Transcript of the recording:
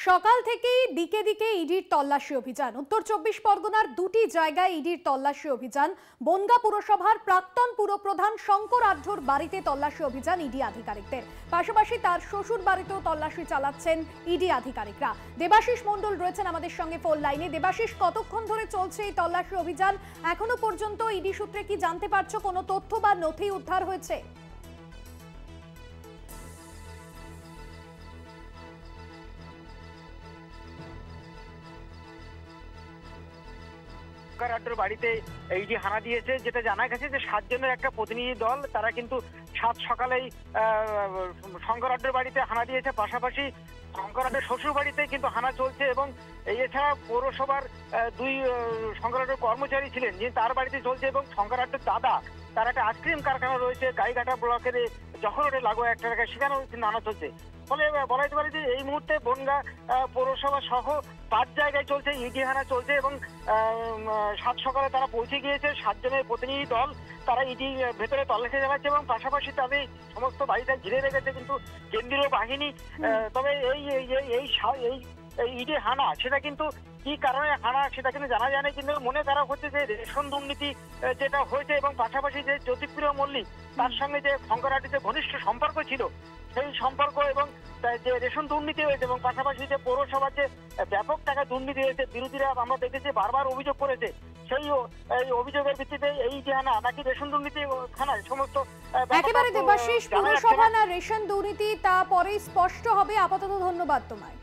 সকাল থেকেই দিকে দিকে ইডির তল্লাশি অভিযান। উত্তর 24 পরগনার দুটি জায়গায় ইডির তল্লাশি অভিযান। বনগাঁ পুরসভার প্রাক্তন পুরপ্রধান শঙ্কর আঢ্যর বাড়িতে তল্লাশি অভিযান ইডি আধিকারিকদের, পাশাপাশি তার শ্বশুর বাড়িতেও তল্লাশি চালাচ্ছেন ইডি আধিকারিকরা। দেবাশিস মণ্ডল রয়েছেন আমাদের সঙ্গে ফোন লাইনে। দেবাশিস, কতক্ষণ ধরে চলছে এই তল্লাশি অভিযান? এখনো পর্যন্ত ইডি সূত্রে কি জানতে পারছো, কোনো তথ্য বা নথি উদ্ধার হয়েছে? শঙ্কর বাড়িতে ইডি হানা দিয়েছে, যেটা জানা গেছে যে 7 জনের একটা প্রতিনিধি দল, তারা কিন্তু 7 সকালেই শঙ্কর বাড়িতে হানা দিয়েছে। পাশাপাশি শঙ্কর শ্বশুর বাড়িতে কিন্তু হানা চলছে এবং এছাড়া পৌরসভার 2 শঙ্কর কর্মচারী ছিলেন, যে তার বাড়িতে চলছে। এবং শঙ্কর দাদা, তার একটা আইসক্রিম কারখানা রয়েছে গাইঘাটা ব্লকের যখন রোডে লাগোয়া একটা জায়গায়, সেখানেও হানা চলছে। ফলে বলা যেতে পারে যে এই মুহূর্তে বনগাঁ পৌরসভা সহ 5 জায়গায় চলছে ইডি হানা চলছে। এবং 7 সকালে তারা পৌঁছে গিয়েছে, 7 জনের প্রতিনিধি দল, তারা ইডি ভেতরে তল্লাশি চালাচ্ছে এবং পাশাপাশি তাদের সমস্ত বাড়িটা ঘিরে রেখেছে কিন্তু কেন্দ্রীয় বাহিনী। তবে এই ইডি হানা, সেটা কিন্তু কি কারণে হানা সেটা কিন্তু জানা যায় না, কিন্তু মনে করা হচ্ছে যে রেশন দুর্নীতি যেটা হয়েছে এবং পাশাপাশি যে জ্যোতিপ্রিয় মল্লিক, তার সঙ্গে যে শঙ্করহাটিতে ঘনিষ্ঠ সম্পর্ক ছিল, সেই সম্পর্ক এবং যে রেশন দুর্নীতি হয়েছে এবং পাশাপাশি যে পৌরসভার যে ব্যাপক টাকা দুর্নীতি হয়েছে, বিরোধীরা আমরা দেখেছি বারবার অভিযোগ করেছে। সেই অভিযোগের ভিত্তিতে এই যে হানা নাকি রেশন দুর্নীতি হানা সমস্ত একেবারে দেবাশিস, পৌরসভা না রেশন দুর্নীতি তা পরেই স্পষ্ট হবে। আপাতত ধন্যবাদ তোমায়।